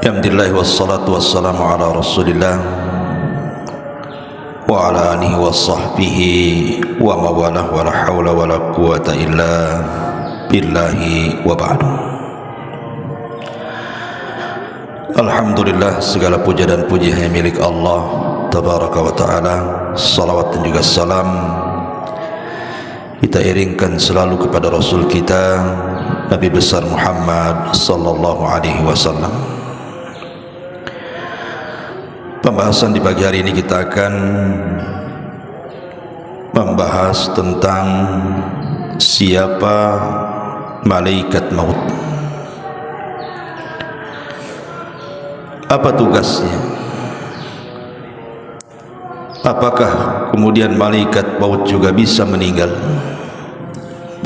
Alhamdulillah wassalatu wassalamu ala rasulillah wa ala alihi wa sahbihi wa mawalah wa la hawla wa la quwata illa billahi wa ba'du. Alhamdulillah, segala puja dan puji hanya milik Allah tabaraka wa ta'ala. Salawat dan juga salam kita iringkan selalu kepada Rasul kita Nabi besar Muhammad sallallahu alaihi wasallam. Pembahasan di pagi hari ini kita akan membahas tentang siapa malaikat maut. Apa tugasnya? Apakah kemudian malaikat maut juga bisa meninggal?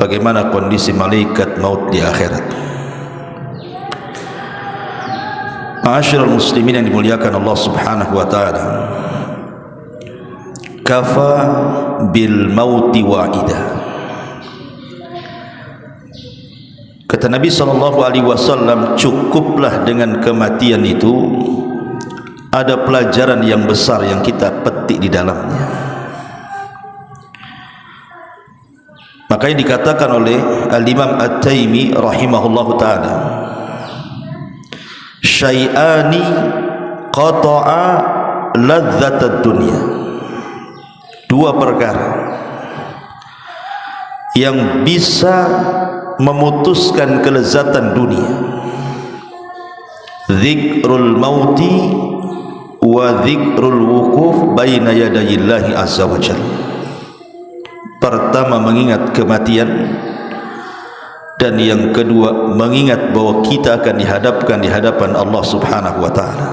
Bagaimana kondisi malaikat maut di akhirat? Ma'asyiral muslimin yang dimuliakan Allah Subhanahu wa taala. Kafa bil mauti wa'ida. Kata Nabi sallallahu alaihi wasallam, cukuplah dengan kematian itu ada pelajaran yang besar yang kita petik di dalamnya. Makanya dikatakan oleh Al-Imam At-Taimi rahimahullahu taala, syai'ani qata'a ladzatad dunya. Dua perkara yang bisa memutuskan kelezatan dunia: dzikrul mauti wa dzikrul wukuf baina yadayillahi azza wa jalla. Pertama, mengingat kematian, dan yang kedua, mengingat bahwa kita akan dihadapkan di hadapan Allah Subhanahu wa taala.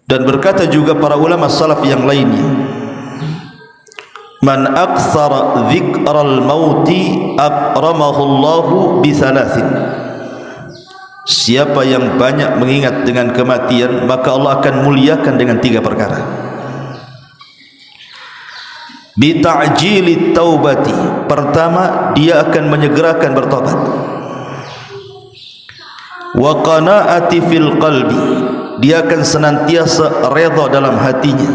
Dan berkata juga para ulama salaf yang lainnya, man aktsara dzikral mauti akramahu Allahu bi thalathin. Siapa yang banyak mengingat dengan kematian, maka Allah akan muliakan dengan tiga perkara. Bita'jilit taubati. Pertama, dia akan menyegerakan bertobat. Wa qanaati fil qalbi. Dia akan senantiasa redha dalam hatinya.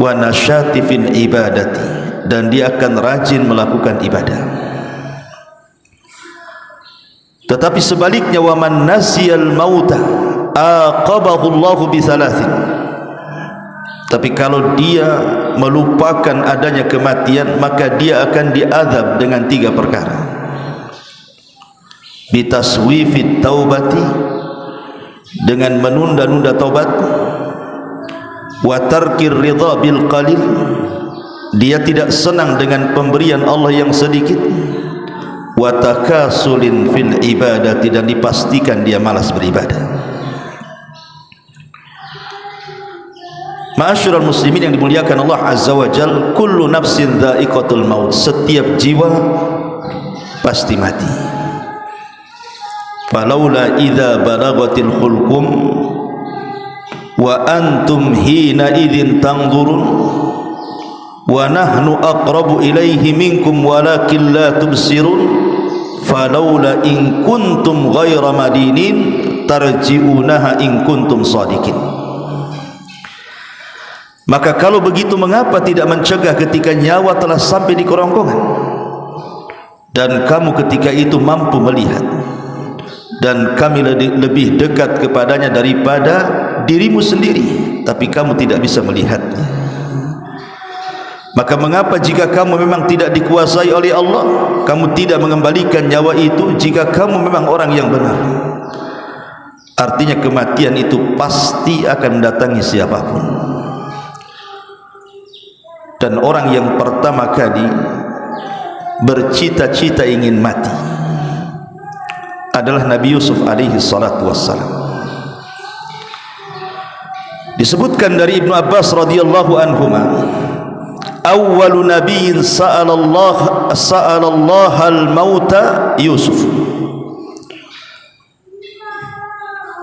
Wa nasyati fil ibadati. Dan dia akan rajin melakukan ibadah. Tetapi sebaliknya, wa man nasiyal mauta aqabahu Allahu bi thalathin. Tapi kalau dia melupakan adanya kematian, maka dia akan diazab dengan tiga perkara: bitaswifit taubati, dengan menunda-nunda taubat; wa tarkir ridha bil qalil, dia tidak senang dengan pemberian Allah yang sedikit; wa takasulin fil ibadati, dan dipastikan dia malas beribadah. Ma'asyiral muslimin yang dimuliakan Allah azza wa jal, kullu nafsin dha'iqatul maut. Setiap jiwa pasti mati. Falaula idza balagatil khulqum wa antum hina idzin tanzurun wa nahnu aqrabu ilaihi minkum walakin la tubsirun falaula in kuntum ghaira madinin tarji'unaha in kuntum shadiqin. Maka kalau begitu, mengapa tidak mencegah ketika nyawa telah sampai di kerongkongan dan kamu ketika itu mampu melihat, dan kami lebih dekat kepadanya daripada dirimu sendiri, tapi kamu tidak bisa melihatnya. Maka mengapa jika kamu memang tidak dikuasai oleh Allah, kamu tidak mengembalikan nyawa itu jika kamu memang orang yang benar? Artinya kematian itu pasti akan mendatangi siapapun. Dan orang yang pertama kali bercita-cita ingin mati adalah Nabi Yusuf alaihi salatu wassalam. Disebutkan dari Ibnu Abbas radhiyallahu anhuma, awwalu nabiyyin sa'alallah al-mauta Yusuf.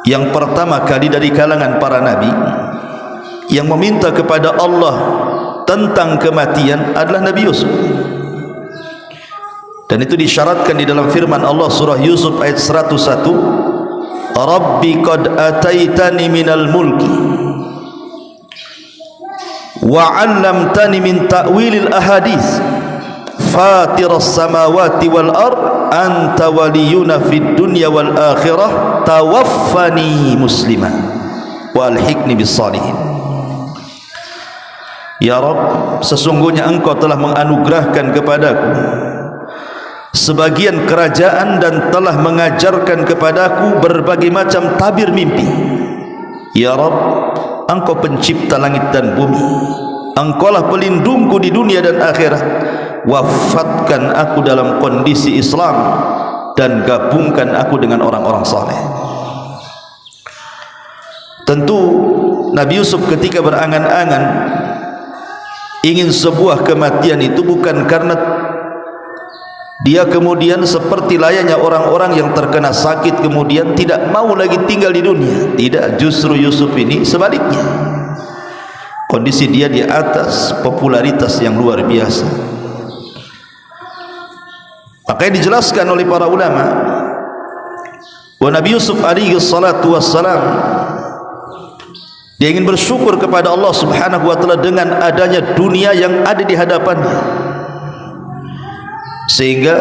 Yang pertama kali dari kalangan para nabi yang meminta kepada Allah tentang kematian adalah Nabi Yusuf. Dan itu disyaratkan di dalam firman Allah surah Yusuf ayat 101, Rabbi qad ataitani minal mulki wa 'allamtani min ta'wilil ahadits fatiras samawati wal ard anta waliyuna fid dunya wal akhirah tawaffani musliman wa alhiqni bis salihin. Ya Rabb, sesungguhnya Engkau telah menganugerahkan kepadaku sebagian kerajaan dan telah mengajarkan kepadaku berbagai macam tabir mimpi. Ya Rabb, Engkau pencipta langit dan bumi, Engkaulah pelindungku di dunia dan akhirat. Wafatkan aku dalam kondisi Islam dan gabungkan aku dengan orang-orang saleh. Tentu Nabi Yusuf ketika berangan-angan ingin sebuah kematian itu bukan karena dia kemudian seperti layaknya orang-orang yang terkena sakit kemudian tidak mau lagi tinggal di dunia. Tidak, justru Yusuf ini sebaliknya. Kondisi dia di atas popularitas yang luar biasa. Makanya dijelaskan oleh para ulama bahwa Nabi Yusuf alaihi salatu wassalam dia ingin bersyukur kepada Allah subhanahu wa ta'ala dengan adanya dunia yang ada di hadapannya, sehingga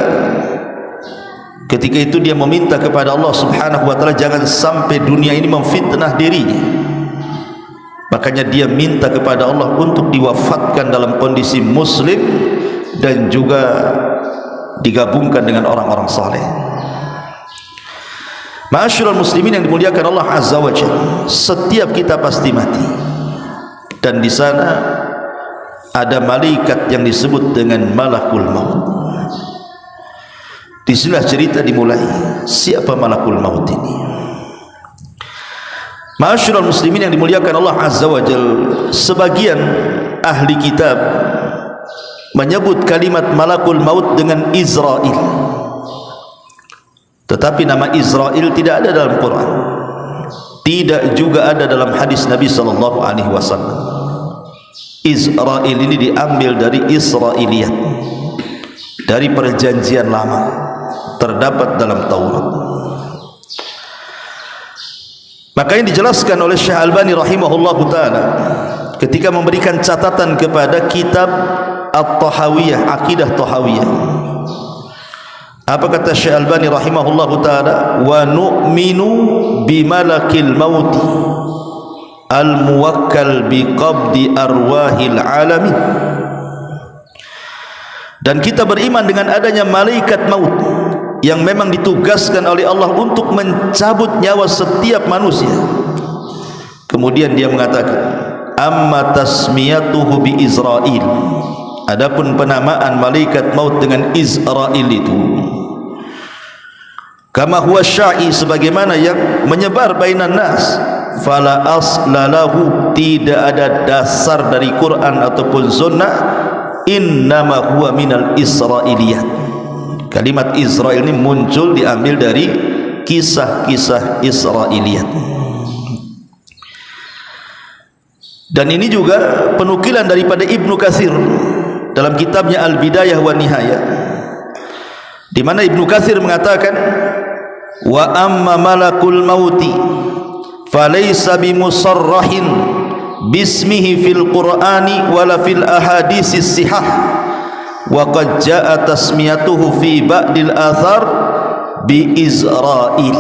ketika itu dia meminta kepada Allah subhanahu wa ta'ala jangan sampai dunia ini memfitnah dirinya. Makanya dia minta kepada Allah untuk diwafatkan dalam kondisi muslim dan juga digabungkan dengan orang-orang saleh. Ma'asyiral muslimin yang dimuliakan Allah azza wa jalla, setiap kita pasti mati, dan di sana ada malaikat yang disebut dengan malakul maut. Disinilah cerita dimulai. Siapa malakul maut ini? Ma'asyiral muslimin yang dimuliakan Allah azza wa jalla, sebagian ahli kitab menyebut kalimat malakul maut dengan Israel, tetapi nama Israel tidak ada dalam Quran, tidak juga ada dalam hadis Nabi sallallahu alaihi wasallam. Israel ini diambil dari Israiliyat, dari perjanjian lama, terdapat dalam Taurat. Maka yang dijelaskan oleh Syekh Albani rahimahullahu taala ketika memberikan catatan kepada kitab At-Tahawiyah, Aqidah Tahawiyah. Apa kata Syekh Albani rahimahullahu taala? Wa nu'minu bimalakil maut al-muwakkal biqabdi arwahil alamin. Dan kita beriman dengan adanya malaikat maut yang memang ditugaskan oleh Allah untuk mencabut nyawa setiap manusia. Kemudian dia mengatakan, amma tasmiyatuhu bi Israil, adapun penamaan malaikat maut dengan Israil itu, kama huwa syai, sebagaimana yang menyebar bainan nas, fala aslalahu, tidak ada dasar dari Quran ataupun sunnah, innama huwa minal Israiliyat. Kalimat Israel ini muncul diambil dari kisah-kisah Israiliyat. Dan ini juga penukilan daripada Ibnu Katsir dalam kitabnya Al-Bidayah wa Nihayah, di mana Ibnu Katsir mengatakan, wa amma malakul mauti falaysa bimusarrahin bismihi fil Qur'ani wala fil ahadisis sihah, wa qad jaa tasmiyatuhu fi ba'dil athar bi Israil.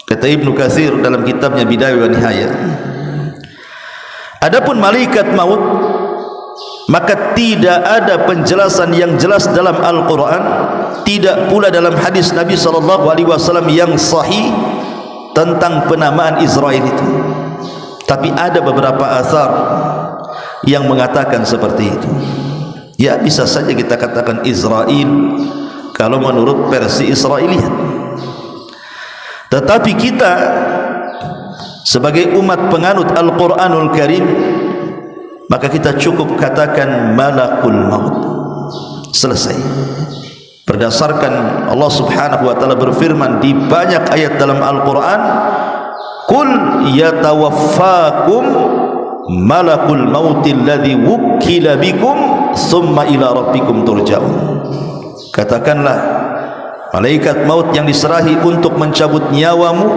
Kata Ibnu Katsir dalam kitabnya Bidayah wa Nihayah, adapun malaikat maut maka tidak ada penjelasan yang jelas dalam Al-Quran, tidak pula dalam hadis Nabi SAW yang sahih tentang penamaan Israel itu. Tapi ada beberapa asar yang mengatakan seperti itu. Ya, bisa saja kita katakan Israel kalau menurut versi Israiliyat. Tetapi kita sebagai umat penganut Al-Quranul Karim, maka kita cukup katakan malakul maut. Selesai. Berdasarkan Allah subhanahu wa ta'ala berfirman di banyak ayat dalam Al-Quran, Qul yatawaffakum malakul mautil ladzi wukkila bikum summa ila rabbikum turja'un. katakanlah, malaikat maut yang diserahi untuk mencabut nyawamu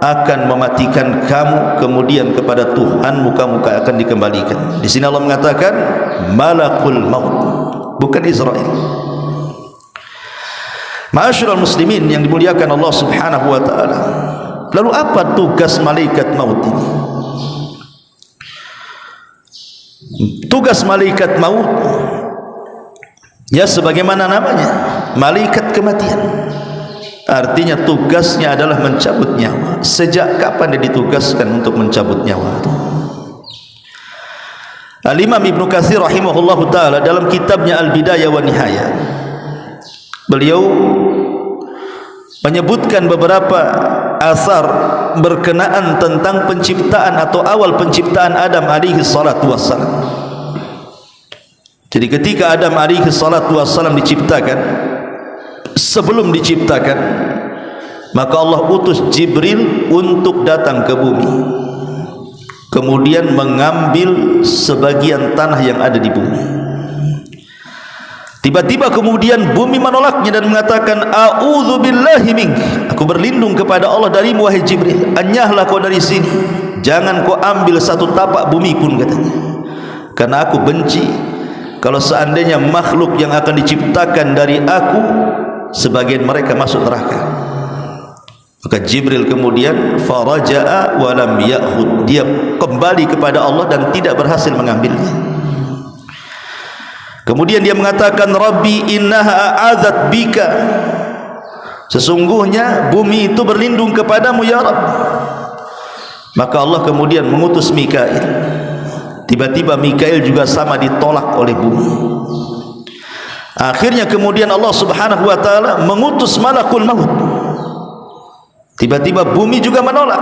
akan mematikan kamu, kemudian kepada Tuhanmu kamu akan dikembalikan. Di sini Allah mengatakan malakul maut, bukan Israel. Ma'asyiral muslimin yang dimuliakan Allah Subhanahu wa taala. Lalu apa tugas malaikat maut ini? Tugas malaikat maut ya sebagaimana namanya, malaikat kematian. Artinya tugasnya adalah mencabut nyawa. Sejak kapan dia ditugaskan untuk mencabut nyawa? Al-Imam Ibnu Katsir rahimahullahu taala dalam kitabnya Al-Bidayah wa Nihayah, beliau menyebutkan beberapa asar berkenaan tentang penciptaan atau awal penciptaan Adam alaihi salatu wassalam. Jadi ketika Adam alaihi salatu wassalam diciptakan, sebelum diciptakan, maka Allah utus Jibril untuk datang ke bumi, kemudian mengambil sebagian tanah yang ada di bumi. Tiba-tiba kemudian bumi menolaknya dan mengatakan, a'udzu billahi mink, aku berlindung kepada Allah darimu wahai Jibril, anyahlah kau dari sini, jangan kau ambil satu tapak bumi pun, katanya, karena aku benci kalau seandainya makhluk yang akan diciptakan dari aku sebagian mereka masuk neraka. Maka Jibril kemudian faraja'a wa lam ya'khud, dia kembali kepada Allah dan tidak berhasil mengambilnya. Kemudian dia mengatakan, Rabbi innaha a'adzat bika, sesungguhnya bumi itu berlindung kepadamu ya Rabb. Maka Allah kemudian mengutus Mikail. Tiba-tiba Mikail juga sama ditolak oleh bumi. Akhirnya kemudian Allah Subhanahu wa taala mengutus malakul maut. Tiba-tiba bumi juga menolak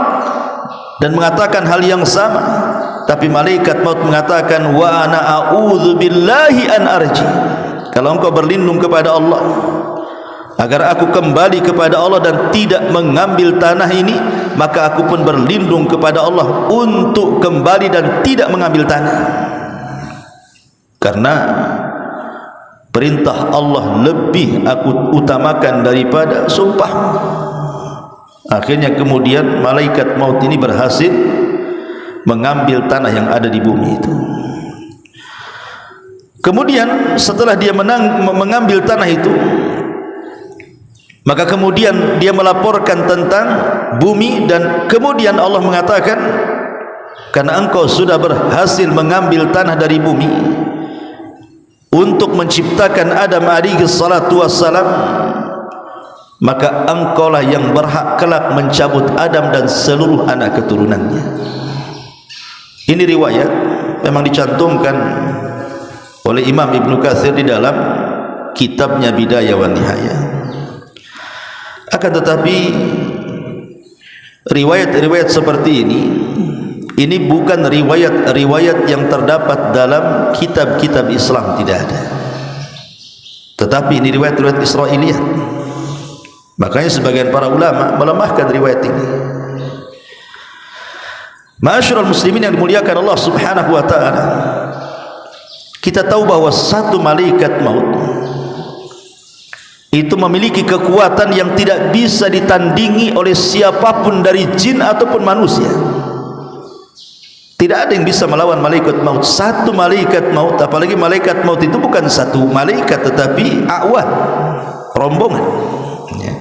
dan mengatakan hal yang sama. Tapi malaikat maut mengatakan, wa ana a'udzu billahi an arji, kalau engkau berlindung kepada Allah agar aku kembali kepada Allah dan tidak mengambil tanah ini, maka aku pun berlindung kepada Allah untuk kembali dan tidak mengambil tanah. Karena perintah Allah lebih aku utamakan daripada sumpah. Akhirnya kemudian malaikat maut ini berhasil mengambil tanah yang ada di bumi itu. Kemudian setelah dia mengambil tanah itu, maka kemudian dia melaporkan tentang bumi, dan kemudian Allah mengatakan, karena engkau sudah berhasil mengambil tanah dari bumi untuk menciptakan Adam alaihi salatu wassalam, maka engkaulah yang berhak kelak mencabut Adam dan seluruh anak keturunannya. Ini riwayat memang dicantumkan oleh Imam Ibnu Katsir di dalam kitabnya Bidayah wa Nihayah. Akan tetapi riwayat-riwayat seperti ini bukan riwayat-riwayat yang terdapat dalam kitab-kitab Islam, tidak ada. Tetapi ini riwayat-riwayat Israiliyat. Makanya sebagian para ulama melemahkan riwayat ini. Ma'asyiral muslimin yang dimuliakan Allah Subhanahu wa taala, kita tahu bahwa satu malaikat maut itu memiliki kekuatan yang tidak bisa ditandingi oleh siapapun dari jin ataupun manusia. Tidak ada yang bisa melawan malaikat maut. Satu malaikat maut, apalagi malaikat maut itu bukan satu malaikat tetapi awan, rombongan ya.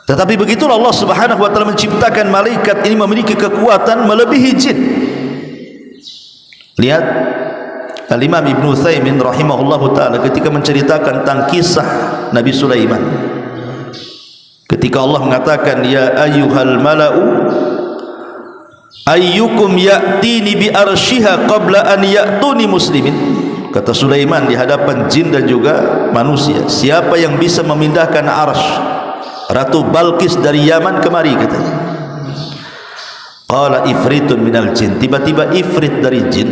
Tetapi begitulah Allah Subhanahu wa taala menciptakan malaikat ini memiliki kekuatan melebihi jin. Lihat Al-Imam Ibnu Utsaimin rahimahullahu taala ketika menceritakan tentang kisah Nabi Sulaiman, ketika Allah mengatakan, ya ayyuhal mala'u ayyukum ya'tini bi arsyiha qabla an ya'tuni muslimin. Kata Sulaiman di hadapan jin dan juga manusia, siapa yang bisa memindahkan arsy Ratu Balqis dari Yaman kemari, katanya. Qala ifritun minal jin, tiba-tiba ifrit dari jin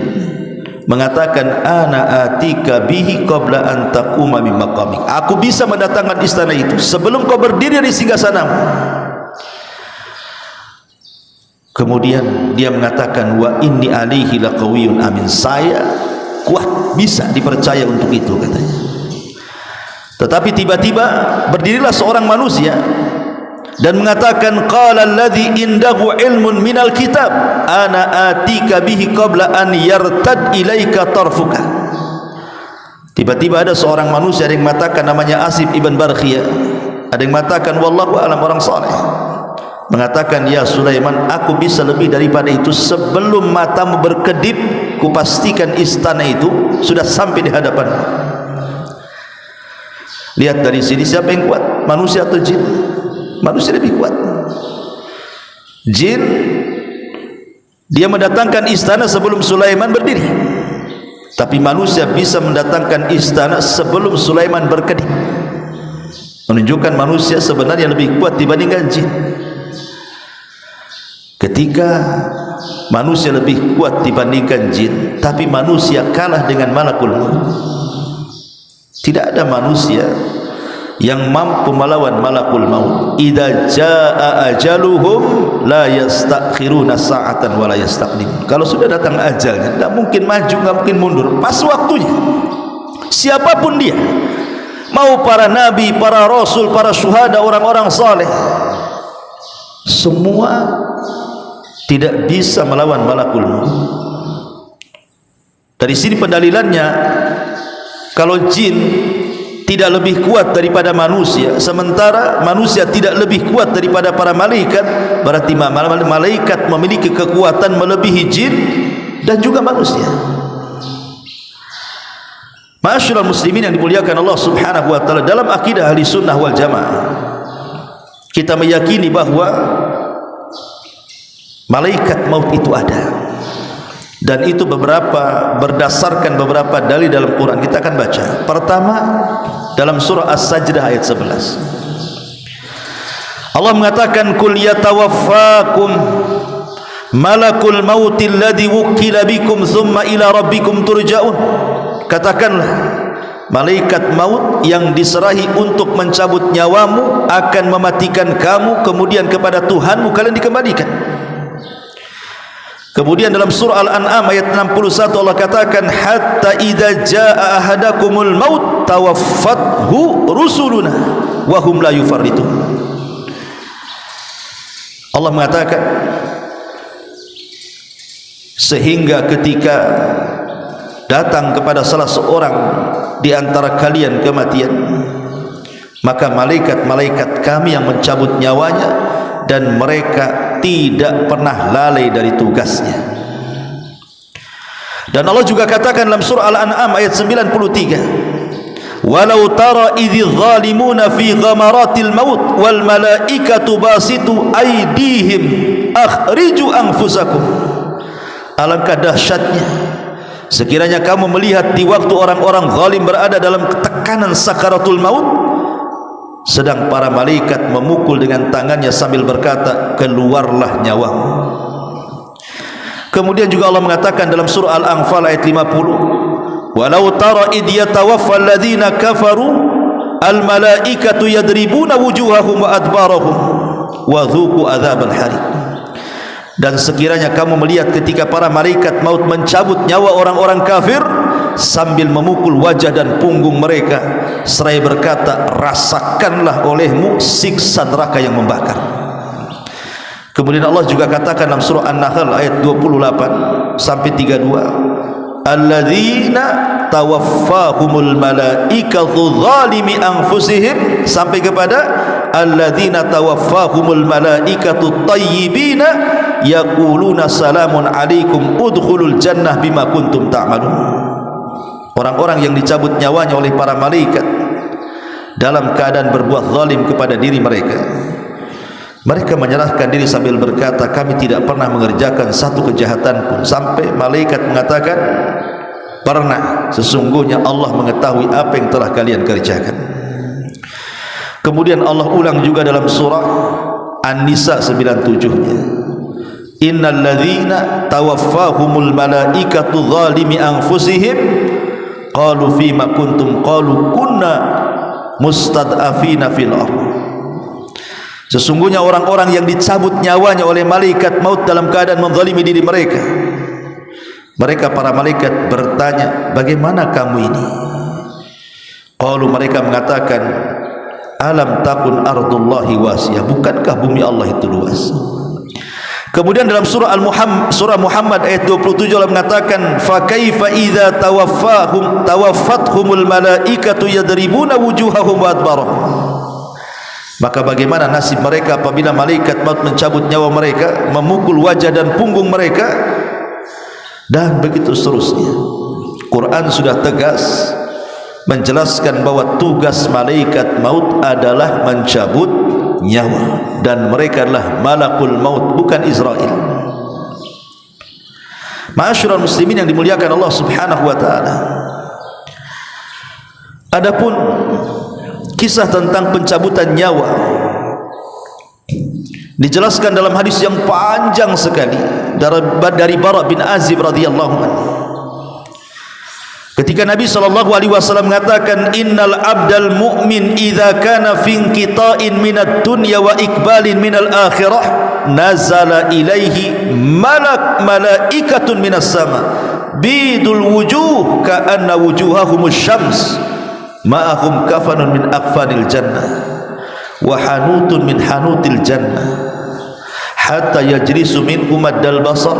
mengatakan, ana atika bihi qabla an taquma min maqamik, aku bisa mendatangkan istana itu sebelum kau berdiri di singgasanamu. Kemudian dia mengatakan, wa inni alaihi laqawiyyun amin, saya kuat, bisa dipercaya untuk itu, katanya. Tetapi tiba-tiba berdirilah seorang manusia dan mengatakan, qala alladhi indahu ilmun minal kitab ana atika bihi qabla an yartad ilaika tarfuka. Tiba-tiba ada seorang manusia, ada yang mengatakan namanya Asif ibn Barkhiyah, ada yang mengatakan wallahu a'lam, orang saleh, mengatakan, ya Sulaiman, aku bisa lebih daripada itu. Sebelum matamu berkedip, kupastikan istana itu sudah sampai di hadapan. Lihat dari sini, siapa yang kuat, manusia atau jin? Manusia lebih kuat. Jin, dia mendatangkan istana sebelum Sulaiman berdiri, tapi manusia bisa mendatangkan istana sebelum Sulaiman berkedip, menunjukkan manusia sebenarnya lebih kuat dibandingkan jin. Ketika manusia lebih kuat dibandingkan jin, tapi manusia kalah dengan malakul maut. Tidak ada manusia yang mampu melawan malakul maut. Idza jaa ajaluhum la yastakhiruna sa'atan wa la yastaqdim. Kalau sudah datang ajalnya, tidak mungkin maju, tidak mungkin mundur, pas waktunya. Siapapun dia, mau para nabi, para rasul, para syuhada, orang-orang saleh, semua tidak bisa melawan malakul maut. Dari sini pendalilannya, kalau jin tidak lebih kuat daripada manusia, sementara manusia tidak lebih kuat daripada para malaikat, berarti malaikat memiliki kekuatan melebihi jin dan juga manusia. Ma'asyiral muslimin yang dimuliakan Allah Subhanahu wa taala, dalam akidah ahli sunnah wal jamaah, kita meyakini bahwa malaikat maut itu ada, dan itu berdasarkan beberapa dalil dalam Quran. Kita akan baca. Pertama, dalam surah As-Sajdah ayat 11, Allah mengatakan, kul yatawaffakum malakul mautil ladzi wukila bikum thumma ila rabbikum turja'un. Katakanlah, malaikat maut yang diserahi untuk mencabut nyawamu akan mematikan kamu, kemudian kepada Tuhanmu kalian dikembalikan. Kemudian dalam surah Al-An'am ayat 61 Allah katakan, hatta idza jaa ahadakumul maut tawaffathu rusuluna wa hum la yufarritun. Allah mengatakan, sehingga ketika datang kepada salah seorang di antara kalian kematian, maka malaikat-malaikat kami yang mencabut nyawanya, dan mereka tidak pernah lalai dari tugasnya. Dan Allah juga katakan dalam surah Al-An'am ayat 93, walau tara idz zalimuna fi ghamaratil maut wal malaikatu basitu aydihim akhriju anfusakum. Alangkah dahsyatnya sekiranya kamu melihat di waktu orang-orang zalim berada dalam tekanan sakaratul maut, sedang para malaikat memukul dengan tangannya sambil berkata, keluarlah nyawamu. Kemudian juga Allah mengatakan dalam surah Al-Anfal ayat 50, walau tara id yatawaffa alladhina kafaru al malaikatu yadribuna wujuhahum wa adbarahum wa dhuqu adzabal hariq. Dan sekiranya kamu melihat ketika para malaikat maut mencabut nyawa orang-orang kafir sambil memukul wajah dan punggung mereka, seraya berkata, rasakanlah olehmu siksa neraka yang membakar. Kemudian Allah juga katakan dalam surah An-Nahl ayat 28 sampai 32, alladzina tawaffahumul malaikatu zalimi anfusihim, sampai kepada alladzina tawaffahumul malaikatu tayyibina yaquluna salamun alaikum udkhulul jannah bima kuntum ta'malun. Orang-orang yang dicabut nyawanya oleh para malaikat dalam keadaan berbuat zalim kepada diri mereka, mereka menyerahkan diri sambil berkata, kami tidak pernah mengerjakan satu kejahatan pun, sampai malaikat mengatakan, pernah, sesungguhnya Allah mengetahui apa yang telah kalian kerjakan. Kemudian Allah ulang juga dalam surah An-Nisa 97-nya, innal ladzina tawaffahumul malaikatu zalimi anfusihim qalu fima kuntum qalu kunna mustad'afina fil ardh. Sesungguhnya orang-orang yang dicabut nyawanya oleh malaikat maut dalam keadaan menzalimi diri mereka, mereka para malaikat bertanya, bagaimana kamu ini? Qalu, mereka mengatakan, alam takun ardullahi wasiyah, bukankah bumi Allah itu luas? Kemudian dalam surah Muhammad ayat 27 Allah mengatakan, fa kaifa idza tawaffathumul malaikatu yadribuna wujuhahum wa adbarahum. Maka bagaimana nasib mereka apabila malaikat maut mencabut nyawa mereka, memukul wajah dan punggung mereka, dan begitu seterusnya. Quran sudah tegas menjelaskan bahwa tugas malaikat maut adalah mencabut nyawa, dan mereka adalah malakul maut, bukan Israel. Ma'asyiral muslimin yang dimuliakan Allah Subhanahu wa taala. Adapun kisah tentang pencabutan nyawa dijelaskan dalam hadis yang panjang sekali dari Bara bin Azib radhiyallahu anhu. Ketika Nabi SAW mengatakan, innal abdal mu'min idza kana fi inqita'in minad dunya wa iqbalin minal akhirah nazala ilaihi malaikatun minas sama bidul wujuh ka'anna wujuhahumus syams ma'ahum kafanun min akfanil jannah wa hanutun min hanutil jannah hatta yajlisu minhum ad-dal basar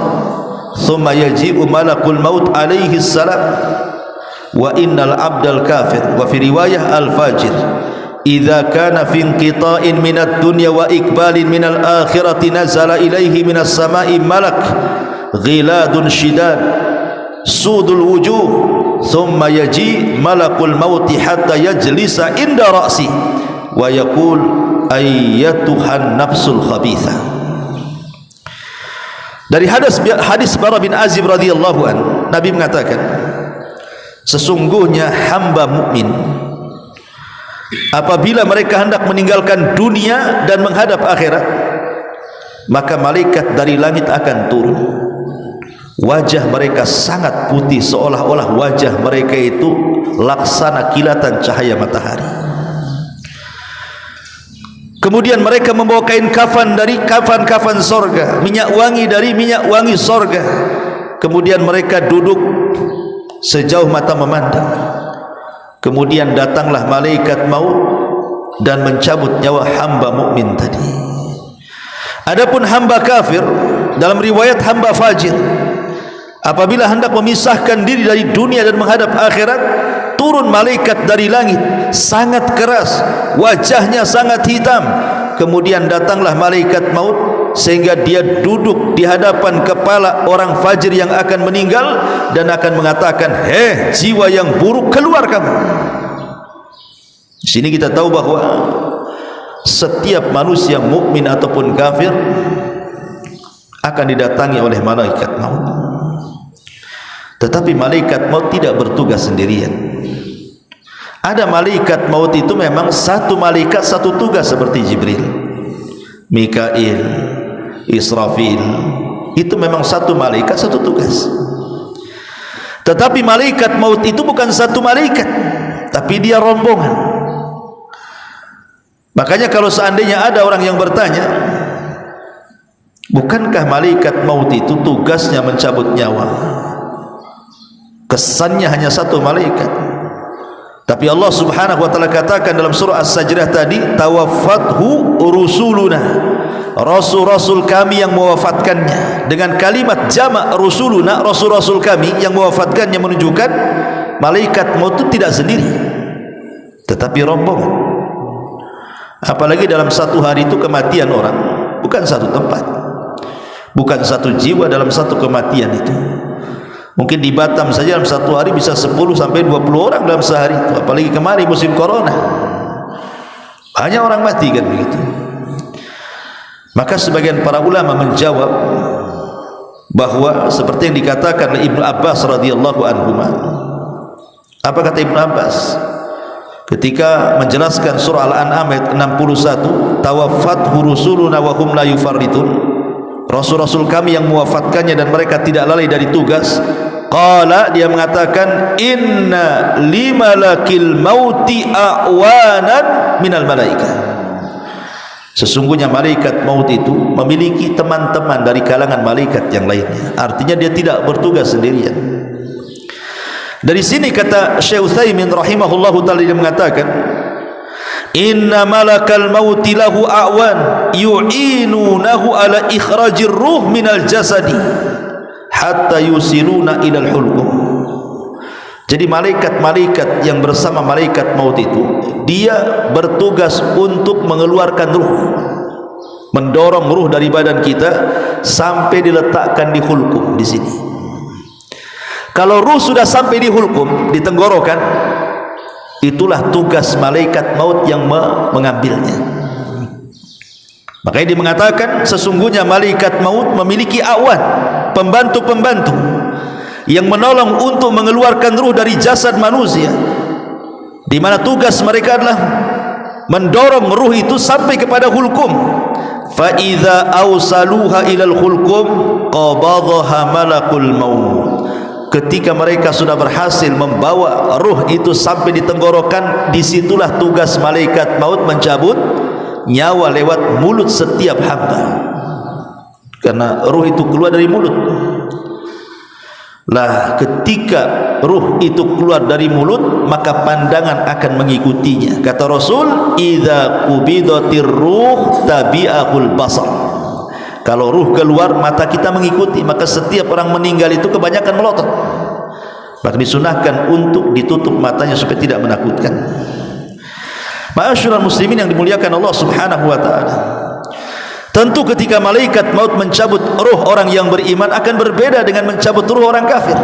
thumma yaji'u malakul maut alaihi salam wa innal abdal kafir wa fi riwayah al fajir idza kana fi inqita'in minad dunya wa iqbalin minal akhirati nazala ilaihi minas sama'i malak ghiladun shidad sudul wujuh thumma yaji malakul maut hatta yajlisa inda ra'si wa yaqul ayyatuhan nafsul khabithah. Dari hadis Bara bin Azib radhiyallahu anhu, Nabi mengatakan, sesungguhnya hamba mukmin apabila mereka hendak meninggalkan dunia dan menghadap akhirat, maka malaikat dari langit akan turun. Wajah mereka sangat putih, seolah-olah wajah mereka itu laksana kilatan cahaya matahari. Kemudian mereka membawa kain kafan dari kafan-kafan sorga, minyak wangi dari minyak wangi sorga. Kemudian mereka duduk sejauh mata memandang. Kemudian datanglah malaikat maut dan mencabut nyawa hamba mukmin tadi. Adapun hamba kafir, dalam riwayat hamba fajir, apabila hendak memisahkan diri dari dunia dan menghadap akhirat, turun malaikat dari langit sangat keras, wajahnya sangat hitam. Kemudian datanglah malaikat maut sehingga dia duduk di hadapan kepala orang fajir yang akan meninggal dan akan mengatakan, "Hei jiwa yang buruk, keluar kamu." Di sini kita tahu bahwa setiap manusia mukmin ataupun kafir akan didatangi oleh malaikat maut. Tetapi malaikat maut tidak bertugas sendirian. Ada malaikat maut itu memang satu malaikat satu tugas, seperti Jibril, Mikail, Israfil. Itu memang satu malaikat satu tugas. Tetapi malaikat maut itu bukan satu malaikat, tapi dia rombongan. Makanya kalau seandainya ada orang yang bertanya, bukankah malaikat maut itu tugasnya mencabut nyawa? Kesannya hanya satu malaikat, tapi Allah Subhanahu wa taala katakan dalam surah As-Sajdah tadi, tawaffathu rusuluna, rasul-rasul kami yang mewafatkannya. Dengan kalimat jamak rusuluna, rasul-rasul kami yang mewafatkannya, menunjukkan malaikat maut itu tidak sendiri, tetapi rombongan. Apalagi dalam satu hari itu kematian orang bukan satu tempat, bukan satu jiwa dalam satu kematian itu. Mungkin di Batam saja dalam satu hari bisa 10 sampai 20 orang dalam sehari itu. Apalagi kemarin musim corona, banyak orang mati kan begitu. Maka sebagian para ulama menjawab bahwa seperti yang dikatakan oleh Ibnu Abbas radhiyallahu anhu. Apa kata Ibnu Abbas ketika menjelaskan surah Al-An'am ayat 61, tawaffathu rusuluna wa hum la yufarritun, rasul-rasul kami yang mewafatkannya dan mereka tidak lalai dari tugas. Qala, dia mengatakan, inna limalakil mauti a'wanan minal malaikah. Sesungguhnya malaikat maut itu memiliki teman-teman dari kalangan malaikat yang lainnya. Artinya dia tidak bertugas sendirian. Dari sini kata Syekh Utsaimin rahimahullahu taala, dia mengatakan, inna malakal mauti lahu a'wan yu'inunahu ala ikhrajir ruh minal jasadi hatta yusiluna ilal hulqum. Jadi malaikat-malaikat yang bersama malaikat maut itu, dia bertugas untuk mengeluarkan ruh, mendorong ruh dari badan kita sampai diletakkan di hulqum di sini. Kalau ruh sudah sampai di hulqum, di tenggorokan, itulah tugas malaikat maut yang mengambilnya. Makanya dia mengatakan sesungguhnya malaikat maut memiliki awan, pembantu-pembantu yang menolong untuk mengeluarkan ruh dari jasad manusia, di mana tugas mereka adalah mendorong ruh itu sampai kepada hulqum. Fa idza awsaluha ilal hulqum qabadhaha malakul maut. Ketika mereka sudah berhasil membawa ruh itu sampai di tenggorokan, disitulah tugas malaikat maut mencabut nyawa lewat mulut setiap hamba, karena ruh itu keluar dari mulut. Lah ketika ruh itu keluar dari mulut, maka pandangan akan mengikutinya. Kata Rasul, idza qubidatir ruh tabi'ahul basar. Kalau ruh keluar, mata kita mengikuti. Maka setiap orang meninggal itu kebanyakan melotot, maka disunahkan untuk ditutup matanya supaya tidak menakutkan. Ma'asyiral muslimin yang dimuliakan Allah subhanahu wa ta'ala, tentu ketika malaikat maut mencabut ruh orang yang beriman akan berbeda dengan mencabut ruh orang kafir.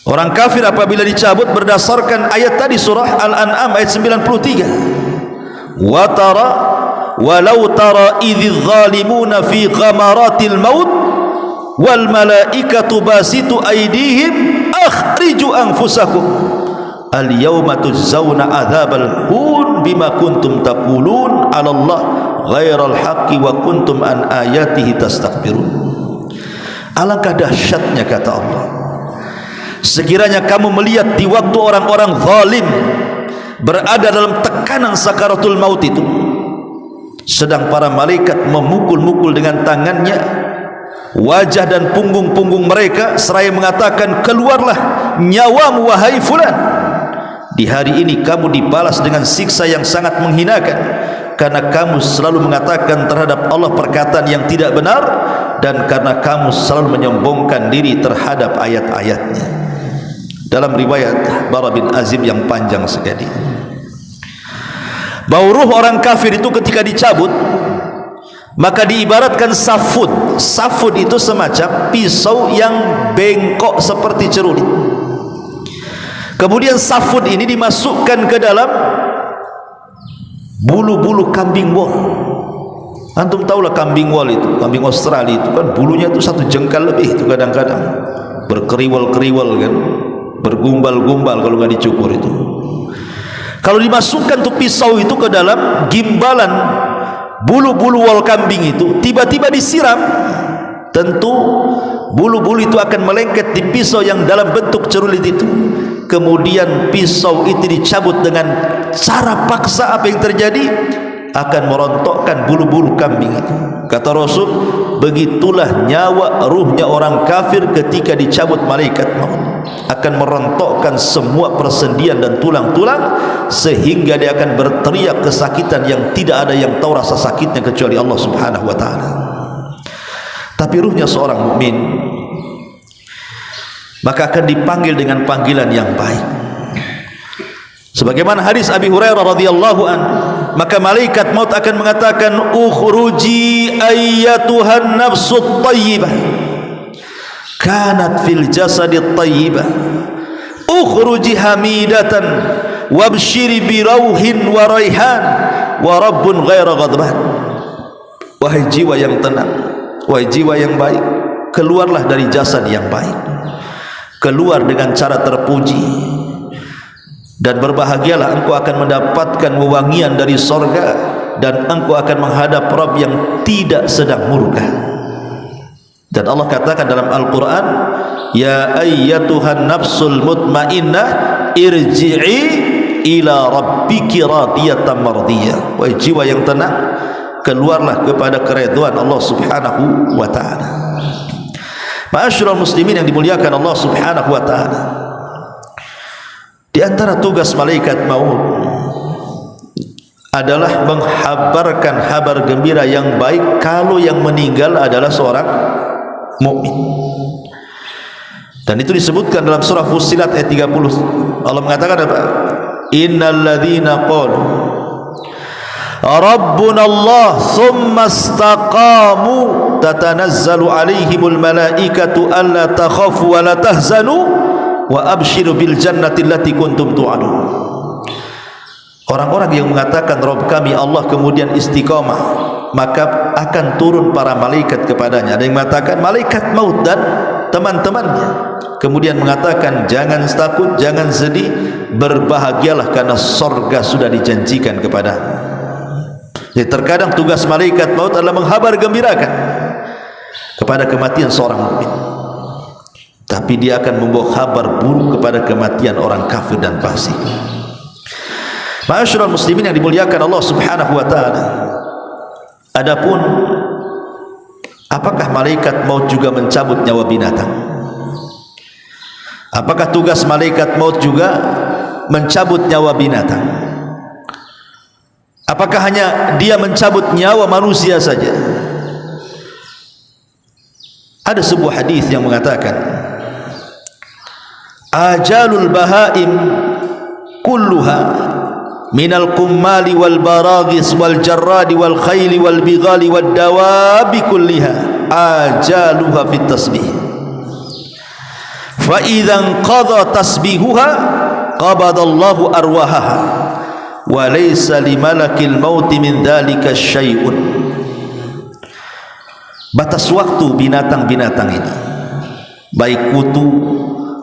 Orang kafir apabila dicabut berdasarkan ayat tadi, surah Al-An'am ayat 93, wa tara walau tara idz zalimuna fi ghamaratil maut wal malaikatu basitu aydihim akhriju anfusakum al yawma tujzauna adzabal hun bima kuntum taqulun 'ala Allah ghairal haqqi wa kuntum an ayatihi tastakbirun. Alangkah dahsyatnya, kata Allah, sekiranya kamu melihat di waktu orang-orang zalim berada dalam tekanan sakaratul maut itu, sedang para malaikat memukul-mukul dengan tangannya wajah dan punggung-punggung mereka seraya mengatakan, keluarlah nyawamu wahai fulan. Di hari ini kamu dibalas dengan siksa yang sangat menghinakan, karena kamu selalu mengatakan terhadap Allah perkataan yang tidak benar, dan karena kamu selalu menyombongkan diri terhadap ayat-ayatnya. Dalam riwayat Bara bin Azib yang panjang sekali, bahwa ruh orang kafir itu ketika dicabut, maka diibaratkan safud. Safud itu semacam pisau yang bengkok seperti cerulit. Kemudian safud ini dimasukkan ke dalam bulu-bulu kambing wol. Antum tahulah kambing wol itu, kambing Australia itu kan bulunya itu 1 jengkal lebih itu, kadang-kadang berkeriwal-keriwal kan, bergumbal-gumbal kalau nggak dicukur itu. Kalau dimasukkan tuh pisau itu ke dalam gimbalan bulu-bulu wol kambing itu, tiba-tiba disiram, tentu bulu-bulu itu akan melengket di pisau yang dalam bentuk cerulit itu. Kemudian pisau itu dicabut dengan cara paksa. Apa yang terjadi? Akan merontokkan bulu-bulu kambing itu. Kata Rasul, begitulah nyawa ruhnya orang kafir ketika dicabut malaikat maut, akan merontokkan semua persendian dan tulang-tulang, sehingga dia akan berteriak kesakitan yang tidak ada yang tahu rasa sakitnya kecuali Allah subhanahu wa ta'ala. Tapi ruhnya seorang mukmin maka akan dipanggil dengan panggilan yang baik, sebagaimana hadis Abi Hurairah radhiyallahu anhu. Maka malaikat maut akan mengatakan, ukhruji ayyatuhan nafsut thayyibah kanat fil jasadit thayyibah ukhruji hamidatan wabshiri bi rauhin wa raihan wa rabbun ghaira ghadban. Wahai jiwa yang tenang, wahai jiwa yang baik, keluarlah dari jasad yang baik, keluar dengan cara terpuji, dan berbahagialah engkau akan mendapatkan wewangian dari sorga, dan engkau akan menghadap Rabb yang tidak sedang murka. Dan Allah katakan dalam Al-Quran, ya ayyatuhan nafsul mutmainnah irji'i ila rabbiki radiyatan mardiyah. Wahai jiwa yang tenang, keluarlah kepada keridhaan Allah subhanahu wa ta'ala. Ma'asyiral muslimin yang dimuliakan Allah Subhanahu wa taala, di antara tugas malaikat maut adalah menghabarkan kabar gembira yang baik kalau yang meninggal adalah seorang mukmin. Dan itu disebutkan dalam surah Fussilat ayat 30. Allah mengatakan apa? Innal ladzina qalu Rabbuna Allah thumma istaqamu tatanazzalu alaihimul malaikatu alla takhafu wa la tahzanu wa abshiru bil jannati allati kuntum tu'adun. Orang-orang yang mengatakan Rabb kami Allah kemudian istiqamah, maka akan turun para malaikat kepadanya. Ada yang mengatakan malaikat maut dan teman-temannya, kemudian mengatakan jangan takut, jangan sedih, berbahagialah karena surga sudah dijanjikan kepadamu. Jadi terkadang tugas malaikat maut adalah menghabar gembirakan kepada kematian seorang mukmin, tapi dia akan membawa kabar buruk kepada kematian orang kafir dan fasik. Ma'asyiral muslimin yang dimuliakan Allah Subhanahu wa taala, adapun apakah malaikat maut juga mencabut nyawa binatang? Apakah tugas malaikat maut juga mencabut nyawa binatang? Apakah hanya dia mencabut nyawa manusia saja? Ada sebuah hadis yang mengatakan ajalul bahaim kulluha minal kummali wal baragis wal jarradi wal khayli wal bighali wad dawabi kulliha ajaluha fit tasbih fa idza qada tasbihuha qabadallahu arwahaha wa laysa limalakil mauti min dhalika syai'un. Batas waktu binatang-binatang ini, baik kutu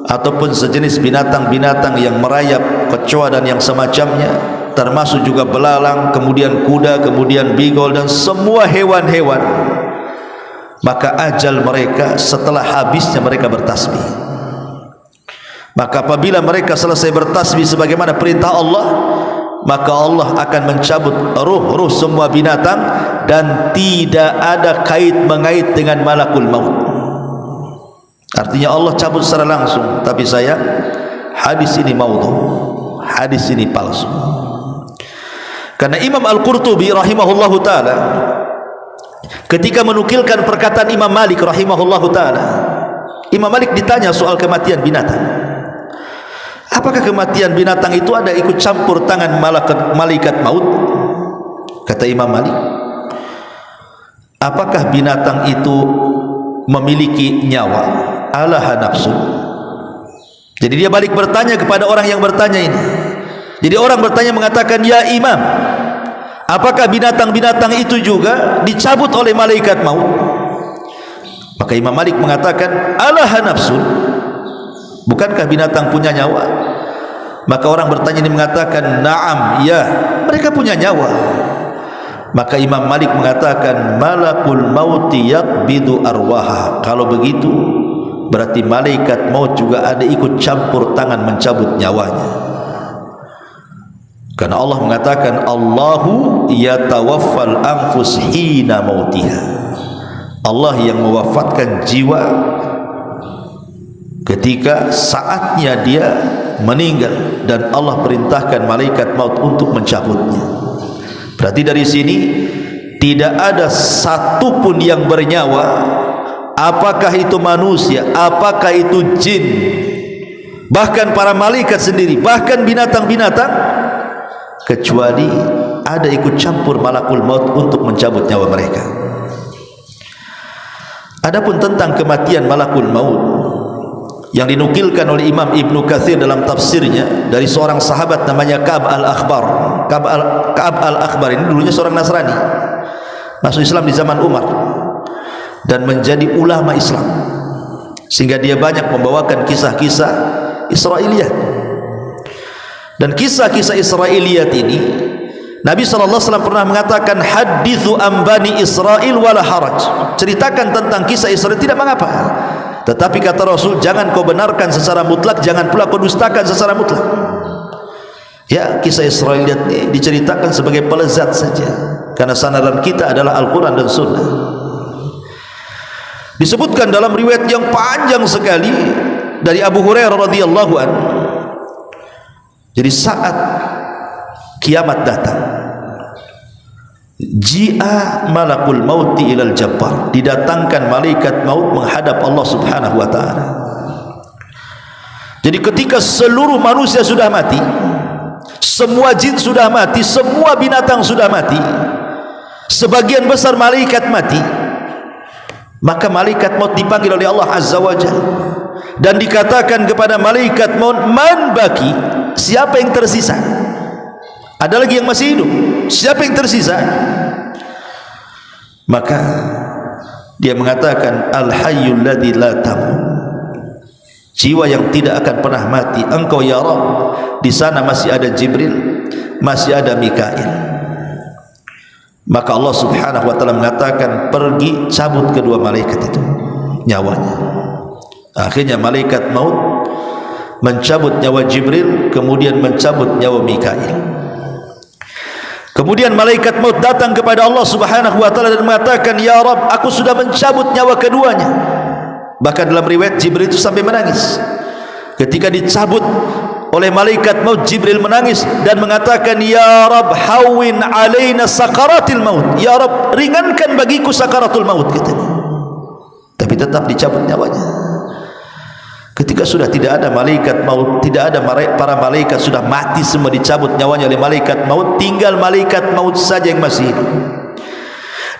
ataupun sejenis binatang-binatang yang merayap, kecoa dan yang semacamnya, termasuk juga belalang, kemudian kuda, kemudian bigol dan semua hewan-hewan, maka ajal mereka setelah habisnya mereka bertasbih. Maka apabila mereka selesai bertasbih sebagaimana perintah Allah, maka Allah akan mencabut ruh-ruh semua binatang dan tidak ada kait-mengait dengan malakul maut. Artinya Allah cabut secara langsung, tapi sayang hadis ini maudhu, hadis ini palsu. Karena Imam Al-Qurtubi rahimahullahu taala ketika menukilkan perkataan Imam Malik rahimahullahu taala, Imam Malik ditanya soal kematian binatang, apakah kematian binatang itu ada ikut campur tangan malaikat maut? Kata Imam Malik, apakah binatang itu memiliki nyawa? Alaha nafsu. Jadi dia balik bertanya kepada orang yang bertanya ini. Jadi orang bertanya mengatakan, ya Imam, apakah binatang-binatang itu juga dicabut oleh malaikat maut? Maka Imam Malik mengatakan, alaha nafsu. Bukankah binatang punya nyawa? Maka orang bertanya ini mengatakan, na'am, ya, mereka punya nyawa. Maka Imam Malik mengatakan, malakul mauti yaqbidu arwaha. Kalau begitu berarti malaikat maut juga ada ikut campur tangan mencabut nyawanya. Karena Allah mengatakan, Allahu yatawaffal anfus hina mautiha. Allah yang mewafatkan jiwa ketika saatnya dia meninggal, dan Allah perintahkan malaikat maut untuk mencabutnya. Berarti dari sini tidak ada satupun yang bernyawa, apakah itu manusia, apakah itu jin, bahkan para malaikat sendiri, bahkan binatang-binatang, kecuali ada ikut campur malakul maut untuk mencabut nyawa mereka. Adapun tentang kematian malakul maut yang dinukilkan oleh Imam Ibnu Katsir dalam tafsirnya dari seorang sahabat namanya Ka'ab al-Akhbar. Ka'ab al-Akhbar ini dulunya seorang Nasrani, masuk Islam di zaman Umar dan menjadi ulama Islam, sehingga dia banyak membawakan kisah-kisah Israiliyat. Dan kisah-kisah Israiliyat ini Nabi SAW pernah mengatakan, hadithu an bani Israel wala haraj, ceritakan tentang kisah Israel tidak mengapa, tetapi kata Rasul, jangan kau benarkan secara mutlak, jangan pula kau dustakan secara mutlak. Ya, kisah Israiliyat ini diceritakan sebagai pelezat saja, karena sandaran kita adalah Al-Quran dan Sunnah. Disebutkan dalam riwayat yang panjang sekali dari Abu Hurairah radhiyallahu anhu. Jadi saat kiamat datang, ji'a malakul mauti ilal jabbar, didatangkan malaikat maut menghadap Allah subhanahu wa ta'ala. Jadi ketika seluruh manusia sudah mati, semua jin sudah mati, semua binatang sudah mati, sebagian besar malaikat mati, maka malaikat maut dipanggil oleh Allah azza wa jalla dan dikatakan kepada malaikat maut, man baki, siapa yang tersisa? Ada lagi yang masih hidup, siapa yang tersisa? Maka dia mengatakan, al hayyul ladzi la tamut, jiwa yang tidak akan pernah mati, engkau ya Rabb. Di sana masih ada Jibril, masih ada Mikail. Maka Allah subhanahu wa ta'ala mengatakan, pergi cabut kedua malaikat itu nyawanya. Akhirnya malaikat maut mencabut nyawa Jibril, kemudian mencabut nyawa Mikail. Kemudian malaikat maut datang kepada Allah subhanahu wa ta'ala dan mengatakan, ya Rabb, aku sudah mencabut nyawa keduanya. Bahkan dalam riwayat Jibril itu sampai menangis. Ketika dicabut oleh malaikat maut, Jibril menangis dan mengatakan, ya Rabb, hawin alaina sakaratil maut, ya Rabb, ringankan bagiku sakaratul maut, katanya. Tapi tetap dicabut nyawanya. Ketika sudah tidak ada malaikat maut, tidak ada para malaikat, sudah mati semua, dicabut nyawanya oleh malaikat maut, tinggal malaikat maut saja yang masih hidup.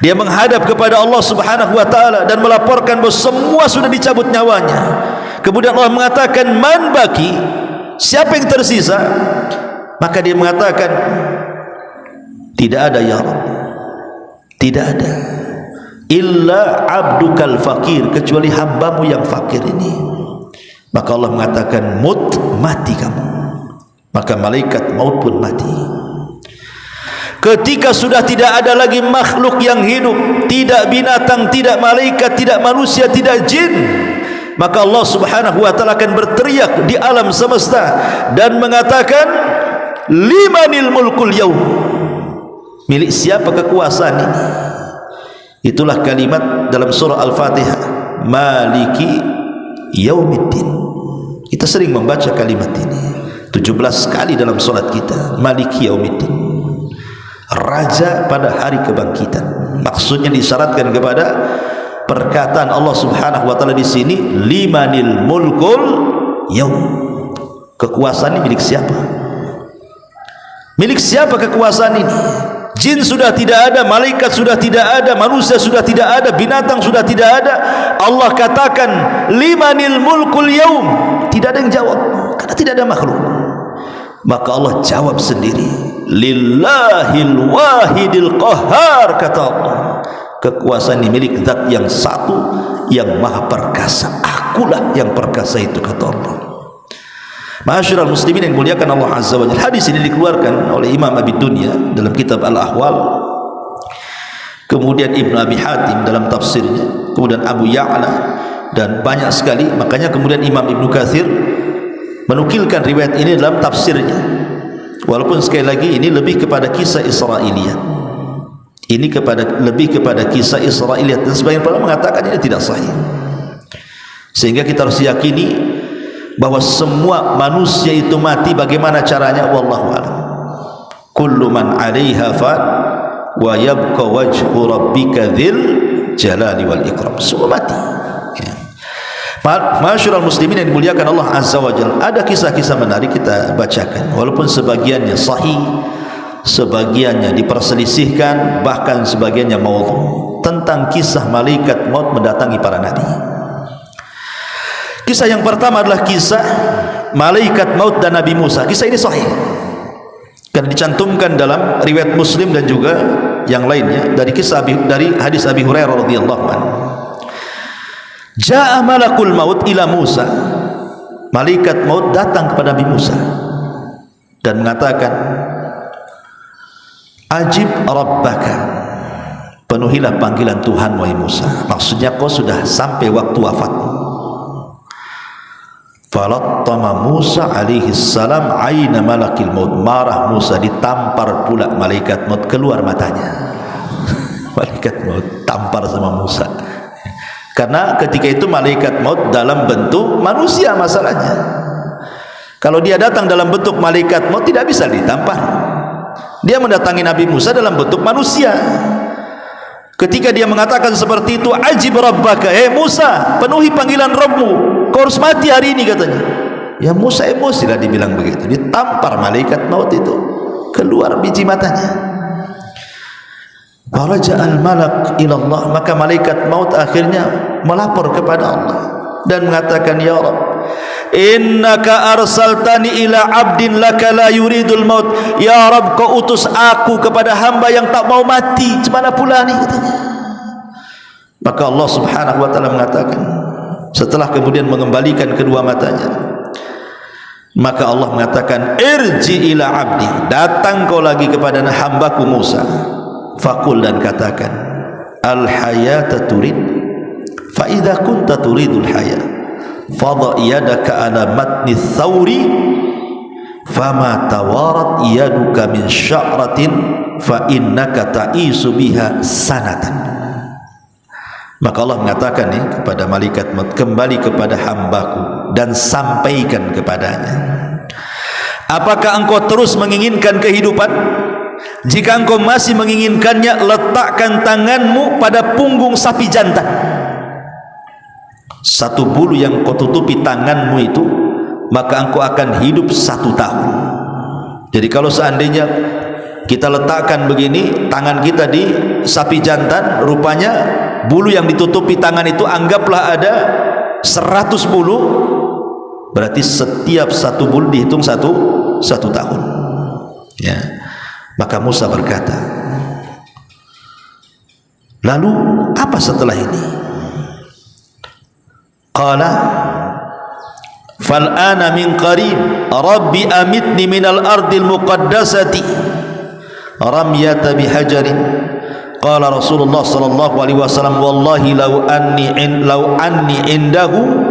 Dia menghadap kepada Allah subhanahu wa ta'ala dan melaporkan bahawa semua sudah dicabut nyawanya. Kemudian Allah mengatakan, man baki, siapa yang tersisa? Maka dia mengatakan, tidak ada ya Rabb, tidak ada, illa abdukal fakir, kecuali hambamu yang fakir ini. Maka Allah mengatakan, mut, mati kamu. Maka malaikat maut pun mati. Ketika sudah tidak ada lagi makhluk yang hidup, tidak binatang, tidak malaikat, tidak manusia, tidak jin, maka Allah subhanahu wa ta'ala akan berteriak di alam semesta dan mengatakan, limanil mulkul yaum, milik siapa kekuasaan ini? Itulah kalimat dalam surah Al-Fatihah, maliki yaumiddin. Kita sering membaca kalimat ini 17 kali dalam solat kita, maliki yaumiddin, raja pada hari kebangkitan. Maksudnya disyaratkan kepada perkataan Allah subhanahu wa ta'ala di sini, limanil mulkul yaum, kekuasaan ini milik siapa? Milik siapa kekuasaan ini? Jin sudah tidak ada, malaikat sudah tidak ada, manusia sudah tidak ada, binatang sudah tidak ada. Allah katakan, limanil mulkul yaum, tidak ada yang jawab karena tidak ada makhluk. Maka Allah jawab sendiri, lillahil wahidil qahhar, kata Allah, kekuasaan ini milik zat yang satu yang maha perkasa, akulah yang perkasa itu, kata Allah. Ma'asyiral muslimin yang muliakan Allah azza wa jalla, hadis ini dikeluarkan oleh Imam Abi Dunya dalam kitab Al-Ahwal, kemudian Ibnu Abi Hatim dalam tafsirnya, kemudian Abu Ya'la, dan banyak sekali. Makanya kemudian Imam Ibnu Katsir menukilkan riwayat ini dalam tafsirnya, walaupun sekali lagi ini lebih kepada kisah Israiliyat, ini lebih kepada kisah Israiliyat, dan sebagian para mengatakan ini tidak sahih. Sehingga kita harus yakini bahwa semua manusia itu mati. Bagaimana caranya? Wallahu a'lam. Kullu man 'alaiha fan wa yabqa wajhu rabbika dzil jalali wal ikram. Semua mati. Ya. Ma'asyiral muslimin yang dimuliakan Allah azza wa jalla, ada kisah-kisah menarik kita bacakan, walaupun sebagiannya sahih, sebagiannya diperselisihkan, bahkan sebagiannya maudhu, tentang kisah malaikat maut mendatangi para nabi. Kisah yang pertama adalah kisah malaikat maut dan Nabi Musa. Kisah ini sahih karena dicantumkan dalam riwayat Muslim dan juga yang lainnya dari hadis Abi Hurairah radhiyallahu anhu. Ja'a malakul maut ila Musa, malaikat maut datang kepada Nabi Musa dan mengatakan, ajib rabbaka, penuhilah panggilan Tuhan wahai Musa. Maksudnya kau sudah sampai waktu wafatmu. Falattama Musa alaihi salam aina malakil maut, marah Musa, ditampar pula malaikat maut, keluar matanya. Malaikat maut tampar sama Musa Karena ketika itu malaikat maut dalam bentuk manusia masalahnya. Kalau dia datang dalam bentuk malaikat maut tidak bisa ditampar. Dia mendatangi Nabi Musa dalam bentuk manusia. Ketika dia mengatakan seperti itu, ajib rabbaka, Musa, penuhi panggilan Rabbmu, kau harus mati hari ini katanya. Ya Musa emosi lah dibilang begitu. Ditampar malaikat maut itu, keluar biji matanya. Faraja'al malak ila Allah, maka malaikat maut akhirnya melapor kepada Allah dan mengatakan, ya Rabb, innaka arsaltani ila abdin laka la yuridul maut. Ya Rabb, kau utus aku kepada hamba yang tak mau mati. Cemana pula ni katanya. Maka Allah subhanahu wa ta'ala mengatakan, setelah kemudian mengembalikan kedua matanya, maka Allah mengatakan, irji ila abdi, datang kau lagi kepada hambaku Musa, faqul, dan katakan, al hayata turid, fa idza kunta turidul hayat fadha yadaka ala matni thawri fama tawarat yaduka min sya'ratin fa innaka ta'isu biha sanatan. Maka Allah mengatakan kepada malaikat maut, kembali kepada hambaku dan sampaikan kepadanya, apakah engkau terus menginginkan kehidupan? Jika engkau masih menginginkannya, letakkan tanganmu pada punggung sapi jantan. Satu bulu yang kau tutupi tanganmu itu, maka engkau akan hidup 1 tahun. Jadi kalau seandainya kita letakkan begini tangan kita di sapi jantan, rupanya bulu yang ditutupi tangan itu anggaplah ada 100 bulu, berarti setiap 1 bulu dihitung 1 tahun. Ya. Maka Musa berkata, lalu apa setelah ini? Qala fal'ana min qarib rabbi amitni minal ardil muqaddasati ramyata bihajarin. Qala Rasulullah sallallahu alaihi wasallam, wallahi law anni indahu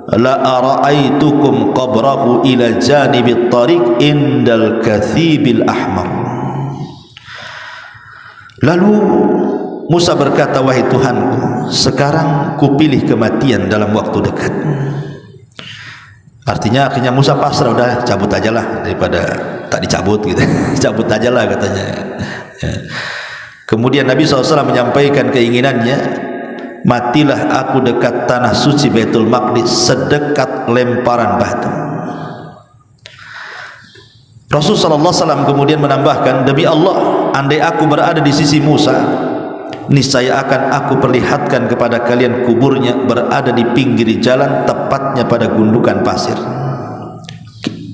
la ara'aitukum qabrahu ila janibit tariq indal kathibil ahmar. Lalu Musa berkata, wahai Tuhanku, sekarang kupilih kematian dalam waktu dekat. Artinya akhirnya Musa pasrah, udah cabut aja lah daripada tak dicabut gitu. Cabut aja lah katanya. Ya. Kemudian Nabi SAW menyampaikan keinginannya, matilah aku dekat tanah suci Baitul Maqdis sedekat lemparan batu. Rasulullah SAW kemudian menambahkan, demi Allah, andai aku berada di sisi Musa, niscaya akan aku perlihatkan kepada kalian kuburnya berada di pinggir jalan, tepatnya pada gundukan pasir.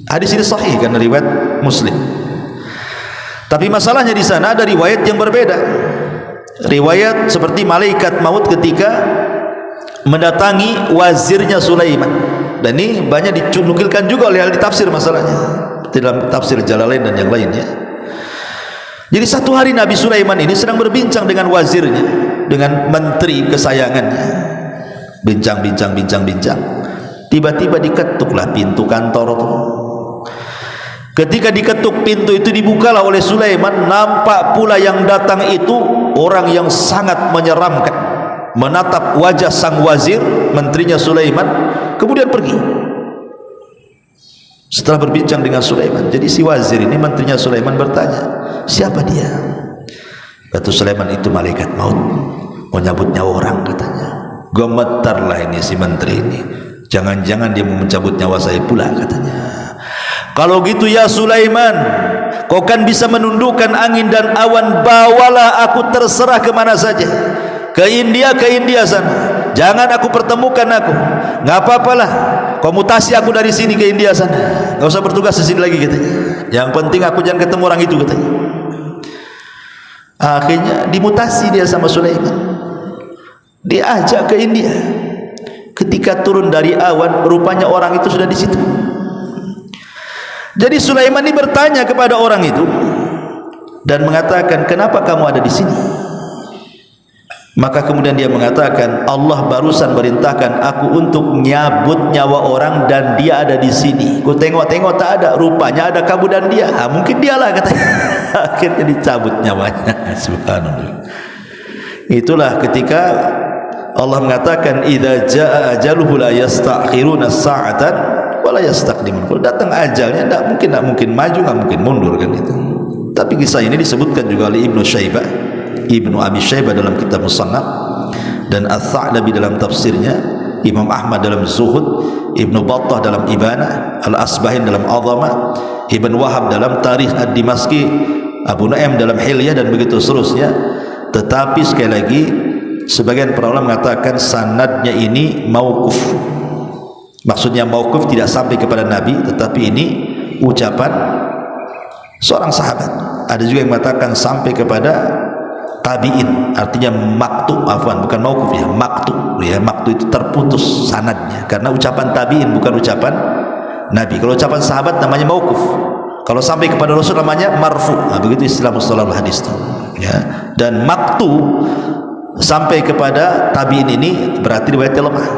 Hadis ini sahih kan, riwayat Muslim. Tapi masalahnya di sana ada riwayat yang berbeda. Riwayat seperti malaikat maut ketika mendatangi wazirnya Sulaiman, dan ini banyak dinukilkan juga oleh ahli tafsir masalahnya dalam tafsir Jalalain dan yang lainnya. Jadi satu hari Nabi Sulaiman ini sedang berbincang dengan wazirnya, dengan menteri kesayangannya, bincang. Tiba-tiba diketuklah pintu kantor itu. Ketika diketuk pintu itu, dibukalah oleh Sulaiman. Nampak pula yang datang itu orang yang sangat menyeramkan, menatap wajah sang wazir, menterinya Sulaiman, kemudian pergi. Setelah berbincang dengan Sulaiman, jadi si wazir ini, menterinya Sulaiman, bertanya, siapa dia? Kata Sulaiman, itu malaikat maut, mau nyabut nyawa orang katanya. Gemetarlah ini si menteri ini, jangan-jangan dia mau mencabut nyawa saya pula katanya. Kalau gitu ya Sulaiman, kau kan bisa menundukkan angin dan awan, bawalah aku terserah kemana saja, ke India sana, jangan aku pertemukan aku, nggak apa-apalah, kau mutasi aku dari sini ke India sana, nggak usah bertugas di sini lagi katanya. Yang penting aku jangan ketemu orang itu katanya. Akhirnya dimutasi dia sama Sulaiman, diajak ke India. Ketika turun dari awan, rupanya orang itu sudah di situ. Jadi Sulaiman ini bertanya kepada orang itu dan mengatakan, kenapa kamu ada di sini? Maka kemudian dia mengatakan, Allah barusan merintahkan aku untuk nyabut nyawa orang dan dia ada di sini. Ku tengok-tengok tak ada, rupanya ada kamu dan dia. Mungkin dialah katanya. Akhirnya dicabut nyawanya. Subhanallah. Itulah ketika Allah mengatakan idza jaa ajaluhu la yastakhiruna sa'atan wa la yastaqdimun. Kalau datang ajalnya tidak mungkin maju, tidak mungkin mundur kan itu. Tapi kisah ini disebutkan juga oleh Ibnu Abi Syaibah dalam kitab Musannaf, dan Ats-Tsa'labi dalam tafsirnya, Imam Ahmad dalam Zuhud, Ibnu Battah dalam Ibanah, Al-Asbahin dalam Azamah, Ibn Wahab dalam Tarikh Ad-Dimashqi, Abu Nu'aim dalam Hilyah, dan begitu seterusnya. Tetapi sekali lagi sebagian para ulama mengatakan sanadnya ini mauquf. Maksudnya mauquf tidak sampai kepada Nabi, tetapi ini ucapan seorang sahabat. Ada juga yang mengatakan sampai kepada tabi'in, artinya maktu, bukan mauquf ya, maktu itu terputus sanadnya karena ucapan tabi'in, bukan ucapan Nabi. Kalau ucapan sahabat namanya mauquf, kalau sampai kepada Rasul namanya marfu. Begitu istilah mustalahul hadis itu ya. Dan maktu sampai kepada tabi'in ini berarti riwayatnya lemah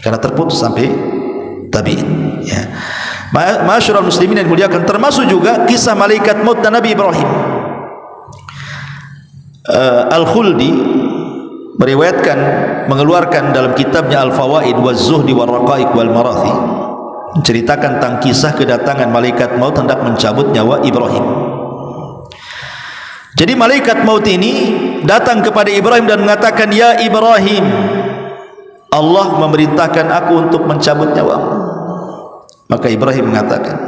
karena terputus sampai tabi'in ya. Ma'asyiral muslimin yang dimuliakan, termasuk juga kisah malaikat maut dan Nabi Ibrahim. Al-Khuldi meriwayatkan, mengeluarkan dalam kitabnya Al-Fawaid waz-Zuhdi war-Raqaiq wal-Marathi, menceritakan tentang kisah kedatangan malaikat maut hendak mencabut nyawa Ibrahim. Jadi malaikat maut ini datang kepada Ibrahim dan mengatakan, "Ya Ibrahim, Allah memerintahkan aku untuk mencabut nyawamu." Maka Ibrahim mengatakan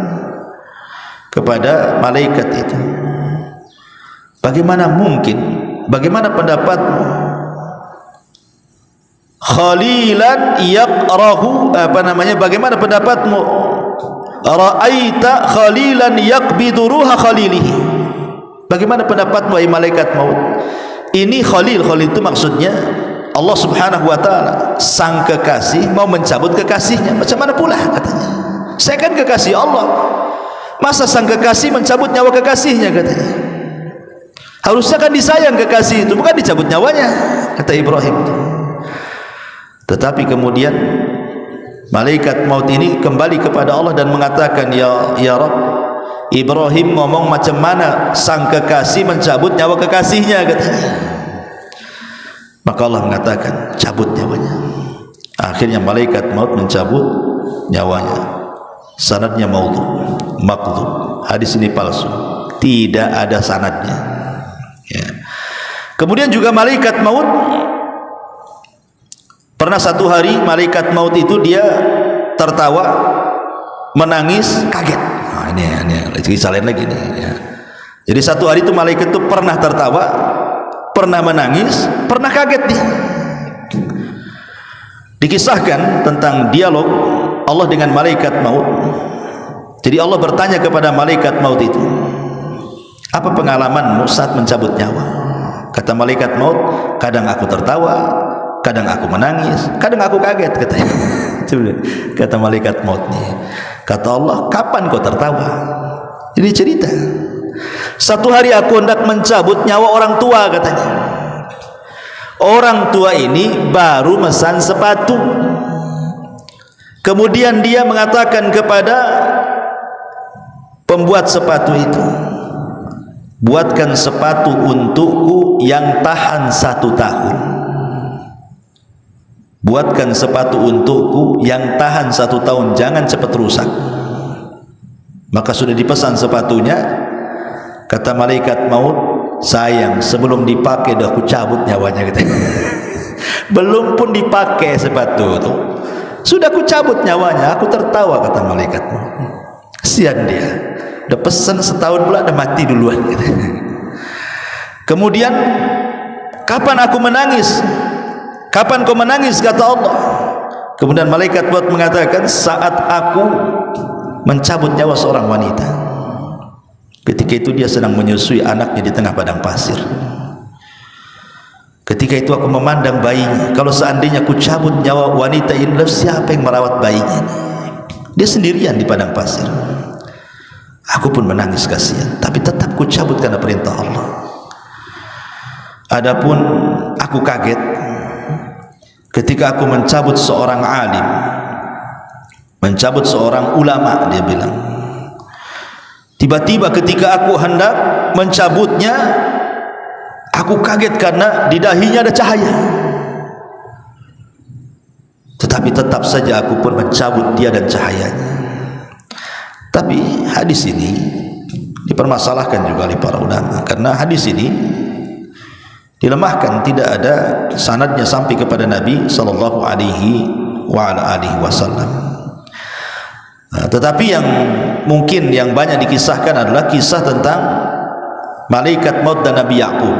kepada malaikat itu, "Bagaimana mungkin? Bagaimana pendapatmu? Khalilan yaqrahu bagaimana pendapatmu? Ra'aita khalilan yaqbidu ruha khalilihi." Bagaimana pendapatmu wahai malaikat maut? Ini Khalil itu maksudnya Allah Subhanahu wa taala, sang kekasih mau mencabut kekasihnya. Macam mana pula katanya? Saya kan kekasih Allah. Masa sang kekasih mencabut nyawa kekasihnya katanya? Harusnya kan disayang kekasih itu, bukan dicabut nyawanya, kata Ibrahim. Tetapi kemudian malaikat maut ini kembali kepada Allah dan mengatakan, Ya Rabb, Ibrahim ngomong macam mana sang kekasih mencabut nyawa kekasihnya katanya. Maka Allah mengatakan, cabut nyawanya. Akhirnya malaikat maut mencabut nyawanya. Sanadnya maqdhub. Hadis ini palsu, tidak ada sanadnya ya. Kemudian juga malaikat maut, pernah satu hari malaikat maut itu dia tertawa, menangis, kaget. Ini kisah lain lagi nih ya. Jadi satu hari itu malaikat itu pernah tertawa, pernah menangis, pernah kaget dia. Dikisahkan tentang dialog Allah dengan malaikat maut. Jadi Allah bertanya kepada malaikat maut itu, "Apa pengalamanmu saat mencabut nyawa?" Kata malaikat maut, "Kadang aku tertawa, kadang aku menangis, kadang aku kaget," katanya. Kata malaikat maut nih. Kata Allah, "Kapan kau tertawa?" Ini cerita. "Satu hari aku hendak mencabut nyawa orang tua," katanya. Orang tua ini baru mesan sepatu. Kemudian dia mengatakan kepada pembuat sepatu itu, "Buatkan sepatu untukku yang tahan 1 tahun. Buatkan sepatu untukku yang tahan 1 tahun, jangan cepat rusak." Maka sudah dipesan sepatunya. Kata malaikat maut, "Sayang, sebelum dipakai dah aku cabut nyawanya," gitu. Belum pun dipakai sepatu itu, sudah aku cabut nyawanya. Aku tertawa, kata malaikat maut. Kasihan dia, udah pesan setahun pula, udah mati duluan gitu. Kemudian, "Kapan aku menangis?" "Kapan kau menangis?" kata Allah. Kemudian malaikat maut mengatakan, "Saat aku mencabut nyawa seorang wanita. Ketika itu dia sedang menyusui anaknya di tengah padang pasir. Ketika itu aku memandang bayinya. Kalau seandainya aku cabut nyawa wanita ini, lalu siapa yang merawat bayinya? Dia sendirian di padang pasir. Aku pun menangis kasihan, tapi tetap ku cabut karena perintah Allah. Adapun aku kaget ketika aku mencabut seorang alim, mencabut seorang ulama," dia bilang. "Tiba-tiba ketika aku hendak mencabutnya, aku kaget karena di dahinya ada cahaya. tetapi tetap saja aku pun mencabut dia dan cahayanya. Tapi hadis ini dipermasalahkan juga oleh para ulama, karena hadis ini dilemahkan, tidak ada sanadnya sampai kepada Nabi sallallahu alaihi wasallam. Tetapi yang mungkin yang banyak dikisahkan adalah kisah tentang malaikat maut dan Nabi Yakub.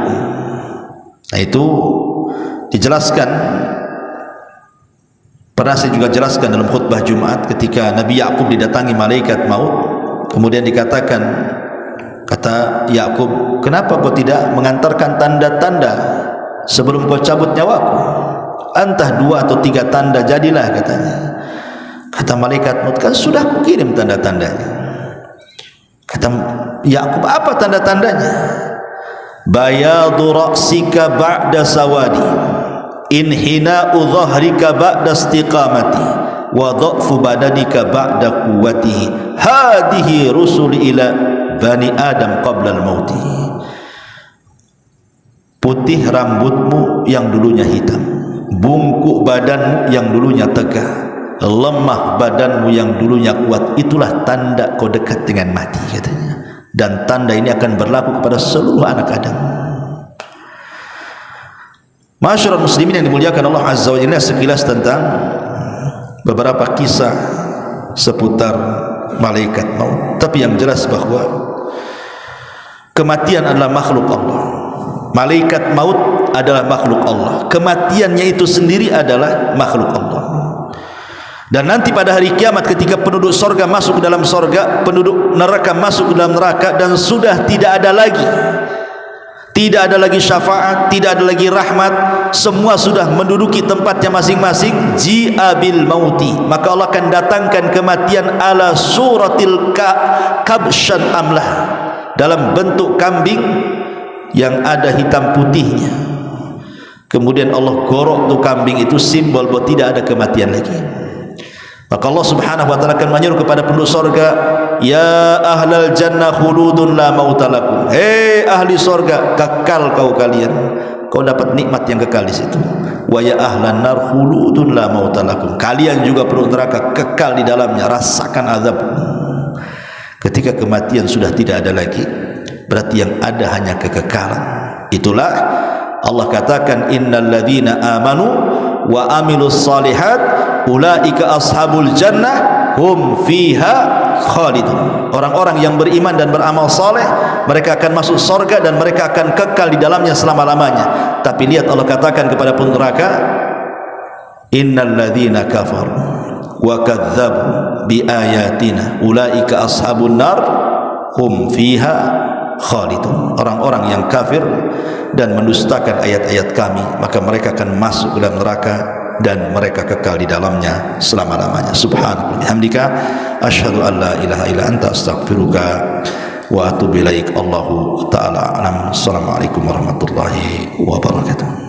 Nah, itu dijelaskan, pernah saya juga jelaskan dalam khutbah Jumat, ketika Nabi Yakub didatangi malaikat maut, kemudian dikatakan, kata Yakub, kenapa kau tidak mengantarkan tanda-tanda sebelum kau cabut nyawaku? Entah 2 atau 3 tanda jadilah, katanya. Kata malaikat maut, kan sudah aku kirim tanda-tandanya. Kata Yakub, apa tanda-tandanya? Bayadu ra'sika ba'da sawadi, inhina'u dhahrika ba'da istiqamati, wa dha'fu badanika ba'da quwwatihi, hadihi rusul ila bani Adam qabla al-mauti. Putih rambutmu yang dulunya hitam, bungkuk badan yang dulunya tegak, lemah badanmu yang dulunya kuat, itulah tanda kau dekat dengan mati, katanya. Dan tanda ini akan berlaku kepada seluruh anak Adam. Masyarakat muslimin yang dimuliakan Allah Azza wa Jalla, sekilas tentang beberapa kisah seputar malaikat maut. Tapi yang jelas bahwa kematian adalah makhluk Allah. Malaikat maut adalah makhluk Allah. Kematiannya itu sendiri adalah makhluk Allah. Dan nanti pada hari kiamat, ketika penduduk sorga masuk ke dalam sorga, penduduk neraka masuk ke dalam neraka, dan sudah tidak ada lagi syafaat, tidak ada lagi rahmat, semua sudah menduduki tempatnya masing-masing. Ji'abil mauti, maka Allah akan datangkan kematian ala suratil kabshan amlah, dalam bentuk kambing yang ada hitam putihnya. Kemudian Allah gorok tuh kambing itu, simbol bahwa tidak ada kematian lagi. Maka Allah Subhanahu wa taala akan menyuruh kepada penduduk sorga, ya ahlal jannah khuludun la mautalakum, hei ahli sorga, kekal kau kalian, kau dapat nikmat yang kekal di situ. Wa ya ahlan nar khuludun la mautalakum, kalian juga penduduk neraka kekal di dalamnya, rasakan azab. Ketika kematian sudah tidak ada lagi, berarti yang ada hanya kekekalan. Itulah Allah katakan, innal ladzina amanu wa amilus salihat ulaika ashabul jannah hum fiha khalidun. Orang-orang yang beriman dan beramal saleh, mereka akan masuk surga dan mereka akan kekal di dalamnya selama-lamanya. Tapi lihat Allah katakan kepada penduduk neraka, innal ladzina kafaru wa kadzdzabu bi ayatina ulaika ashabun nar hum fiha khalidun. Orang-orang yang kafir dan mendustakan ayat-ayat kami, maka mereka akan masuk ke dalam neraka dan mereka kekal di dalamnya selama-lamanya. Subhanallah bihamdika asyhadu an la ilaha illa anta astaghfiruka wa atubu ilaik. Allahu taala alam. Assalamualaikum warahmatullahi wabarakatuh.